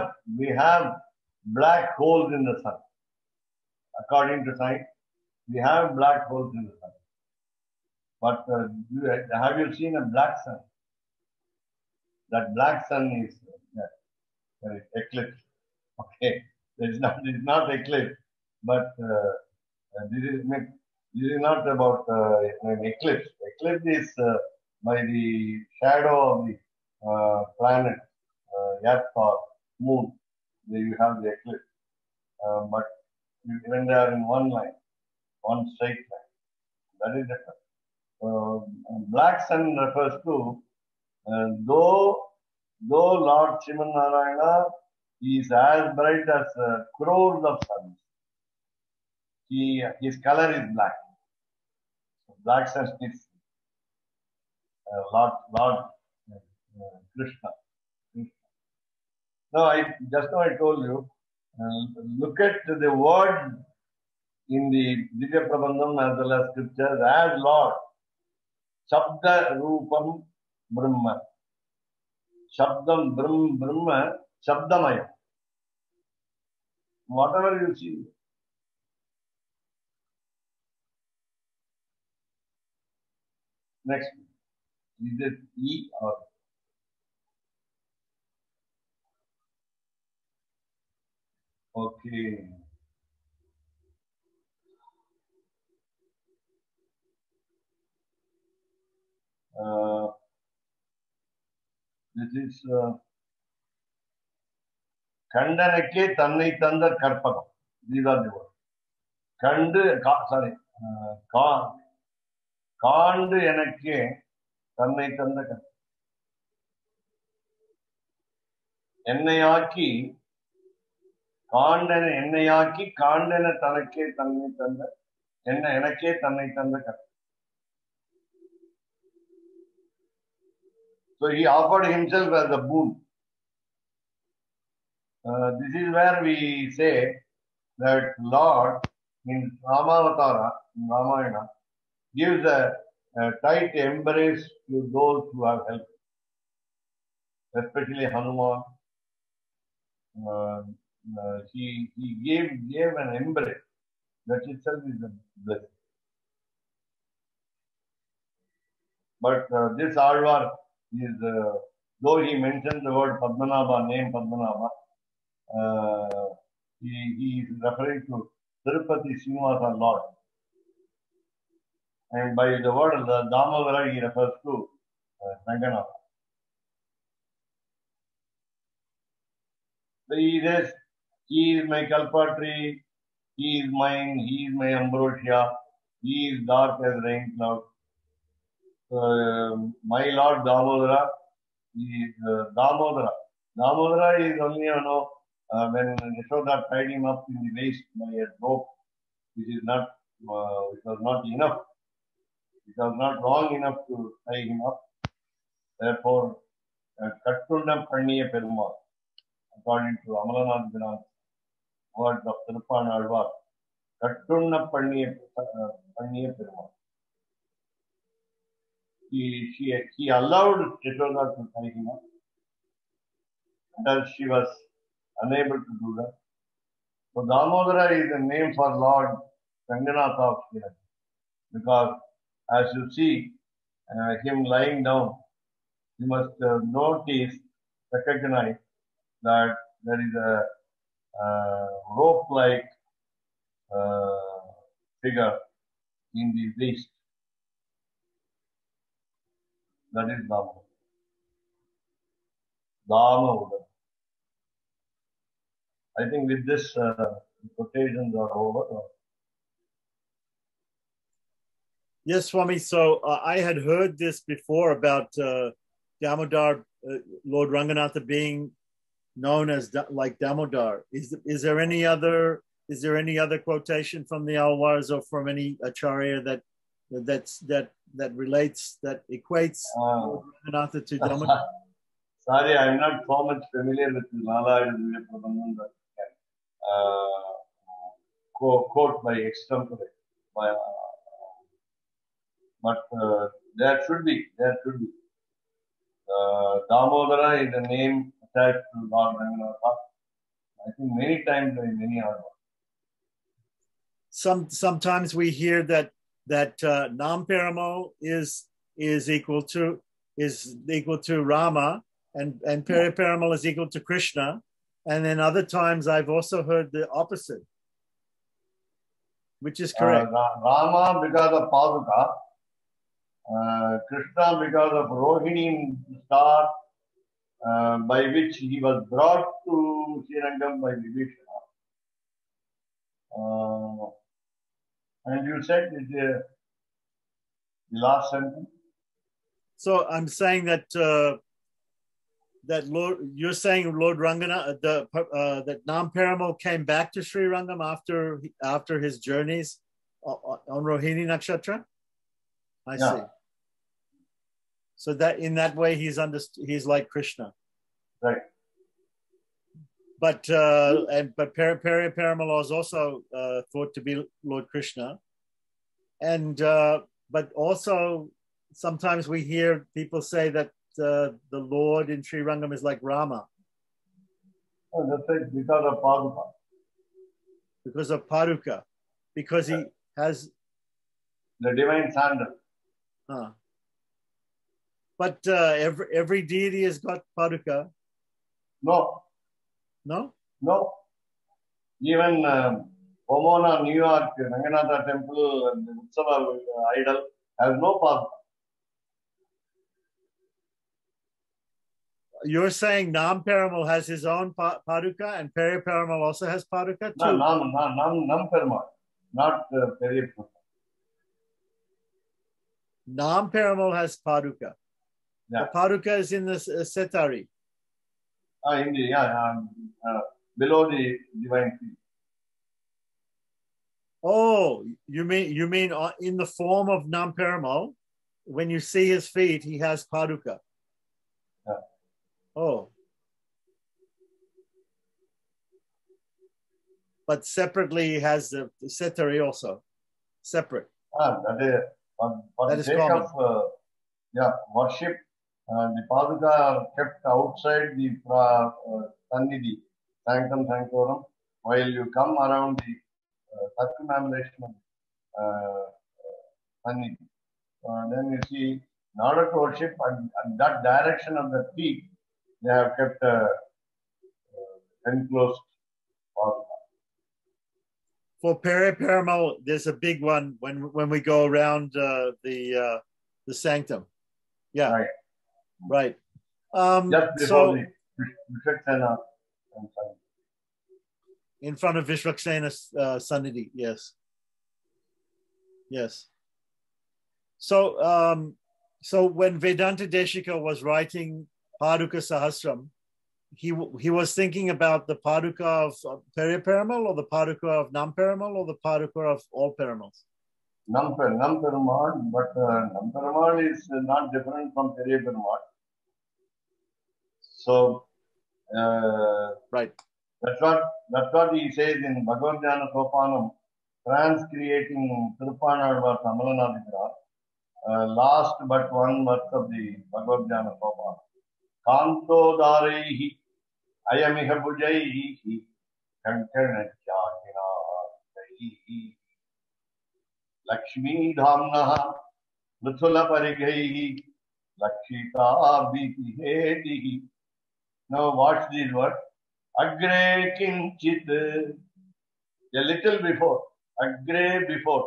black holes in the sun. According to science, we have black holes in the sun. But have you seen a black sun? That black sun is eclipse. Okay, it's not eclipse, but this is not about an eclipse. Eclipse is by the shadow of the planet, Earth or Moon. There you have the eclipse. But when they are in one line, one straight line, that is different. Black sun refers to though Lord Sriman Narayana is as bright as crores of suns, his color is black. So black sun is Lord Krishna. No, just now I told you, look at the word in the Divya Prabandham as well as scriptures as Lord. Shabda Rupam Brahma. Shabdam Brahma, Shabdamaya. Whatever you see. Next. Is it E or? Okay. This is Kandanakke Tannai Tanda Karpagam. These are the words. Kandu Enakke Tannai Tanda Karpagam. Ennayaki Kandana Ennayaki Kandana Tanakke Tannai Tanda Enakke Tannai Tanda Karpagam. So he offered himself as a boon. This is where we say that Lord in Ramavatara, in Ramayana, gives a tight embrace to those who have helped, especially Hanuman. He gave an embrace. That itself is a blessing. But this Alvar is, though he mentions the word Padmanabha, name Padmanabha, he is referring to Tirupati Srinivasa Lord. And by the word Damodara, he refers to Ranganath. So he says, he is my Kalpatri, he is mine, he is my ambrosia, he is dark as rain cloud. My Lord Damodara is Damodara. Damodara is only, when Yashoda tied him up in the waist by a rope, which is not, which was not enough. It was not long enough to tie him up. Therefore, Kattundam Panniya Perumal, according to Amalanath Vinay's words of Tiruppan Alvar, Kattundam Panniya Perumal. He allowed Yashoda to tie him up, until she was unable to do that. So Damodara is a name for Lord Ranganatha of Srirangam, because as you see him lying down, you must recognize that there is a rope-like figure in the waist. That is Damodara. I think with this, quotations are over. Yes, Swami. So I had heard this before about Damodar, Lord Ranganatha being known as like Damodar. Is there any other quotation from the Alvars or from any Acharya that relates, that equates Lord Ranganatha to Damodar? Sorry, I'm not so much familiar with Lala and Vivekananda that can quote by extempore. But there should be. Damodara is a name attached to Lord Ranganatha. I think many times by many others. Sometimes we hear that Nam Peramo is equal to Rama, and Periperamal is equal to Krishna, and then other times I've also heard the opposite, which is correct. Rama because of Paduka, Krishna because of Rohini star, by which he was brought to Srirangam by Vibhishana. And you said the last sentence. So I'm saying that you're saying Lord Ranganatha, that Nam Peramo came back to Srirangam after his journeys on Rohini Nakshatra. I see. So that in that way he's like Krishna, right? But Periperamal is also thought to be Lord Krishna, and but also sometimes we hear people say that the Lord in Srirangam is like Rama. Oh, that's right, because of Paduka. Because of Paduka, because he has the divine sandal. But every deity has got Paduka. No. Even Pomona, New York, Ranganatha Temple, and the Utsava idol has no Paduka. you're saying Nam Perumal has his own Paduka and Peri Perumal also has Paduka too? No, Nam Perumal, not Periya Perumal. Nam Perumal has Paduka. Yeah. The Paduka is in the Setari. Below the divine feet. Oh, you mean in the form of Nam Perumal, when you see his feet, he has Paduka. Yeah. Oh. But separately, he has the Setari also. Separate. That is, for That the is sake common. of worship, the Paduka are kept outside the Sannidhi, Sanctum Sanctorum, while you come around the circumambulation of Sannidhi. Then you see, in order to worship at that direction of the feet, they have kept enclosed Paduka. For Peri Perumal, there's a big one when we go around the sanctum. Yeah, right. Just before the Vishaksena. In front of Vishwaksena's Sannidhi, yes. Yes. So, so when Vedanta Deshika was writing Paduka Sahasram, he was thinking about the Paduka of Peri Perumal or the Paduka of Nam Perumal or the Paduka of all Perumals? Nam Perumal, but Nam Perumal is not different from Periya Perumal. So, right. That's what he says in Bhagavad Jnana Sopanam, transcreating Tirupanalvar Samalanadikara, last but one verse of the Bhagavad Jnana Sopanam. Kanto darehi ayamiha bujaihi kankana chakina daihi Lakshmi dhamnaha luthula parigaihi lakshita bhiti. Now watch these words. Agre kinchit, a little before. Agre before.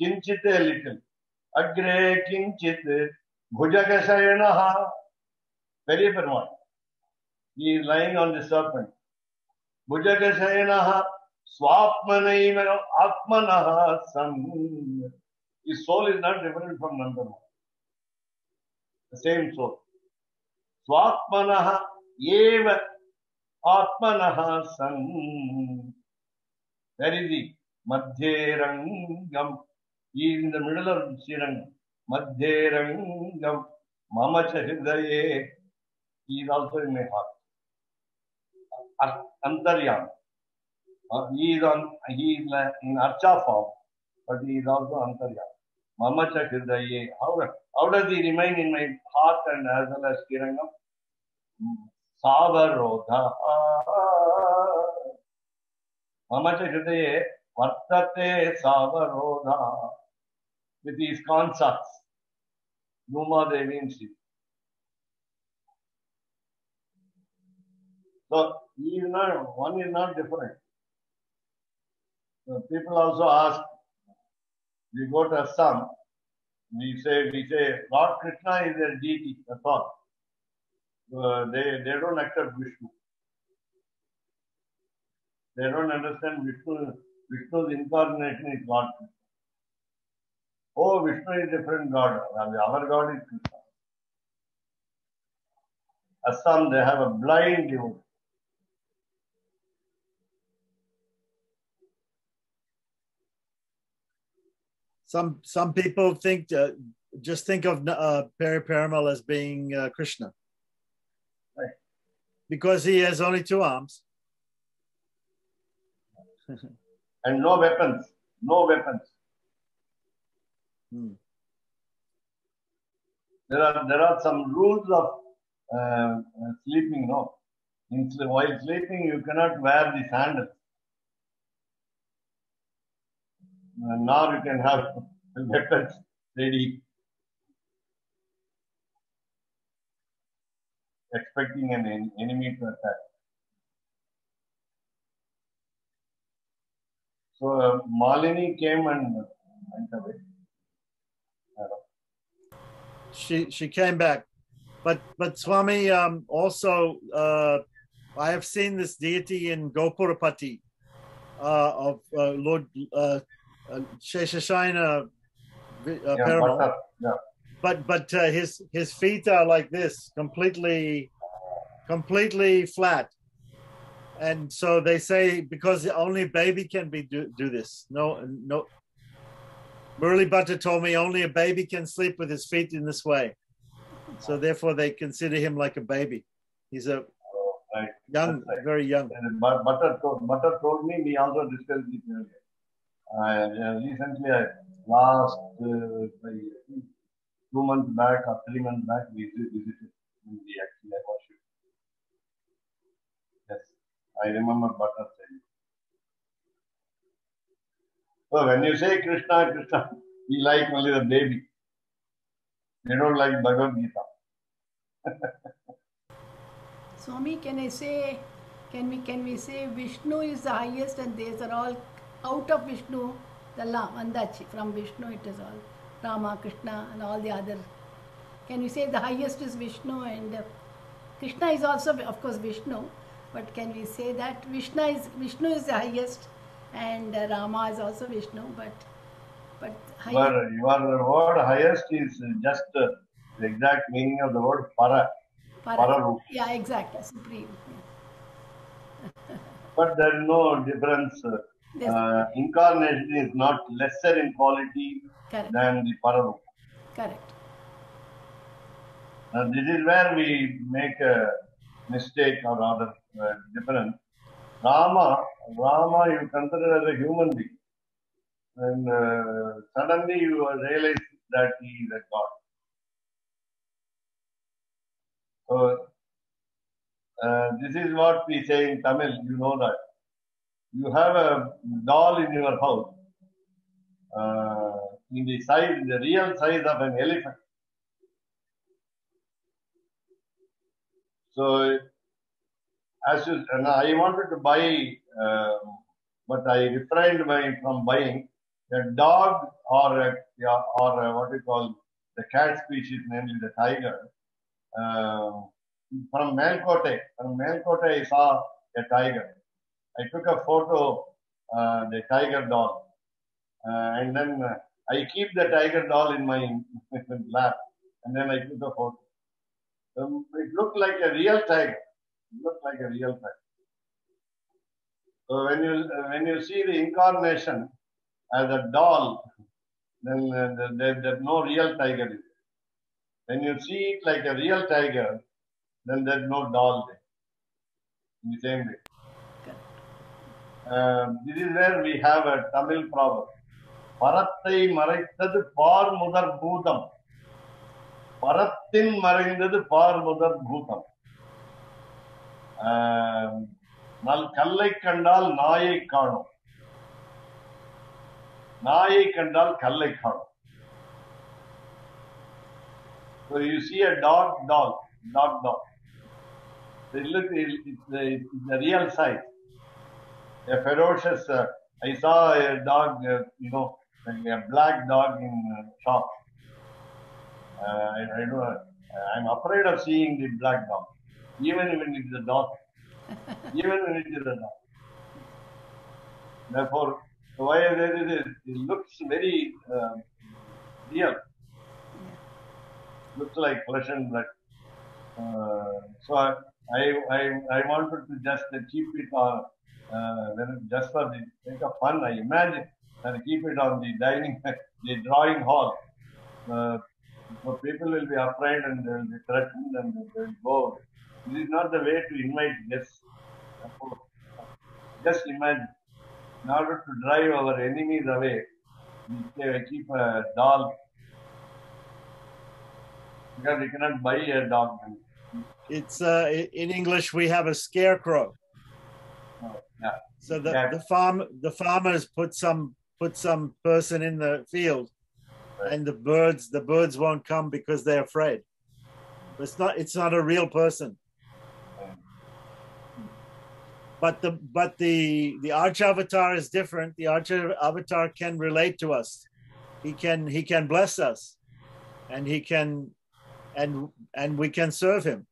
Kinchit a little. Agre kinchit. Bhujagasayanaha. Very Perumal. He is lying on the serpent. Bhujagasayanaha. Swapmanaiva atmanaha sam. His soul is not different from Nandana. The same soul. Swapmanaha eva. Atmanaha san. Where is he? Madhyerangam. He is in the middle of Srirangam. Madhyerangam. Mamacha hridaye. He is also in my heart. Antaryam. He is in Archa form, but he is also Antaryam. Mamacha hridaye. How does he remain in my heart and as well as Srirangam? Savarodha. Mamacha hridaye vartate savarodha. With his consorts. Numa Devi and Shiva. So one is not different. So people also ask, we go to Assam, we say Lord Krishna is their deity, that's all. They don't accept Vishnu. They don't understand Vishnu's incarnation is Lord Krishna. Oh, Vishnu is a different God. Our God is Krishna. Assam, they have a blind devotee. Some people think just think of Peri Perumal as being Krishna, Right. Because he has only two arms and no weapons. No weapons. There are some rules of sleeping. No, while sleeping you cannot wear the sandals. Now you can have weapons ready, expecting an enemy to attack. So Malini came and went away. she came back. But Swami, also I have seen this deity in Gopurapati of Lord Sheshashayana Perumal. Butter. Yeah. But his feet are like this, completely flat, and so they say because only baby can do this. No. Murali Bhatta told me only a baby can sleep with his feet in this way, so therefore they consider him like a baby. He's a Right. young, That's right. very young. And Butter told me, we also discussed it earlier. Recently, last 2 months back or 3 months back, we visited India, actually, I worship. Yes, I remember Butter saying. So when you say Krishna, Krishna, we like only the baby. We don't like Bhagavad Gita. Swami, can we say Vishnu is the highest and these are all out of Vishnu, the Mandachi, from Vishnu it is all Rama, Krishna and all the other. Can we say the highest is Vishnu and Krishna is also of course Vishnu, but can we say that Vishnu is the highest and Rama is also Vishnu, but Your word highest is just the exact meaning of the word para. Pararup. Yeah, exactly, supreme. Yeah. But there is no difference. Incarnation is not lesser in quality Correct. than the Pararup. Correct. Now, this is where we make a mistake or rather difference. Rama you consider as a human being. And suddenly you realize that he is a God. So, this is what we say in Tamil, you know that. You have a doll in your house in the real size of an elephant. So, and I wanted to buy, but I refrained from buying a dog or what we call the cat species, namely the tiger. From Melkote. I saw a tiger. I took a photo, the tiger doll, and then I keep the tiger doll in my lap, and then I took a photo. It looked like a real tiger. So when you see the incarnation as a doll, then there's no real tiger. When you see it like a real tiger, then there's no doll there. In the same way. This is where we have a Tamil proverb. Parattai maraitadu par mudar bhutam. Parattin maraindadu par mudar bhutam. Kallai kandal naayai kaanum. Naayai kandal kallai kaanum. So you see a dog. So it's the real size. A ferocious. I saw a dog, like a black dog in shop. I'm afraid of seeing the black dog, even when it is a dog. Therefore, why it looks very real. Looks like flesh and blood. So I wanted to just keep it on, just for the sake of fun. I imagine and keep it on the the drawing hall. So people will be afraid and they will be threatened and they will go. This is not the way to invite guests. Just imagine, in order to drive our enemies away, we keep a doll. Because we cannot buy a dog. It's in English we have a scarecrow. Oh, yeah. So the farmers put some person in the field, right. And the birds won't come because they're afraid. It's not a real person. But the Arch Avatar is different. The Arch Avatar can relate to us. He can bless us, and he can and we can serve him.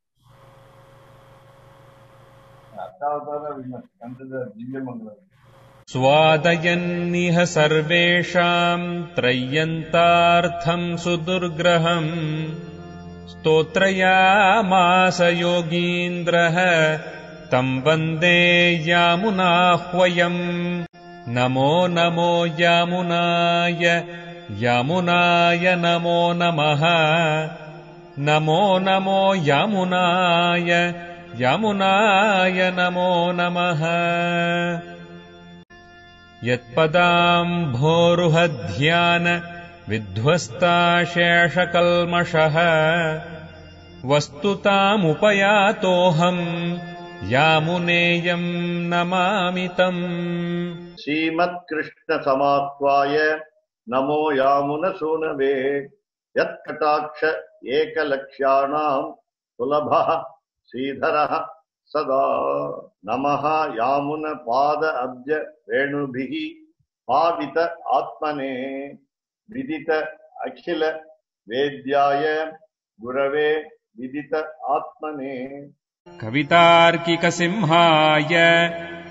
We must consider Divyamangalam. स्वादयन्निह सर्वेषाम् त्रय्यन्तार्थम् सुदुर्ग्रहम् स्तोत्रयामास योगीन्द्रः तम् वन्दे यामुनाह्वयम् नमो नमो यामुनाय यामुनाय नमो नमः नमो नमो यामुनाय यामुनाय नमो नमः यत्पदाम्भोरुहध्यान विध्वस्ताशेषकल्मषः वस्तुतामुपयातोऽहम् यामुनेयम् नमामि तम् श्रीमत्कृष्ण समात्वाय नमो यामुनसूनवे यत्कटाक्ष एकलक्ष्याणाम् सुलभः श्रीधरः सदा नमः यामुन पाद अब्ज वेणुभिः पावित आत्मने विदित अखिल वेद्याय गुरवे विदित आत्मने कवितार्किकसिंहाय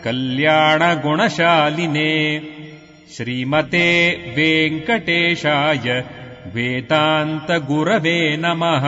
कल्याणगुणशालिने श्रीमते वेङ्कटेशाय वेदान्तगुरवे नमः।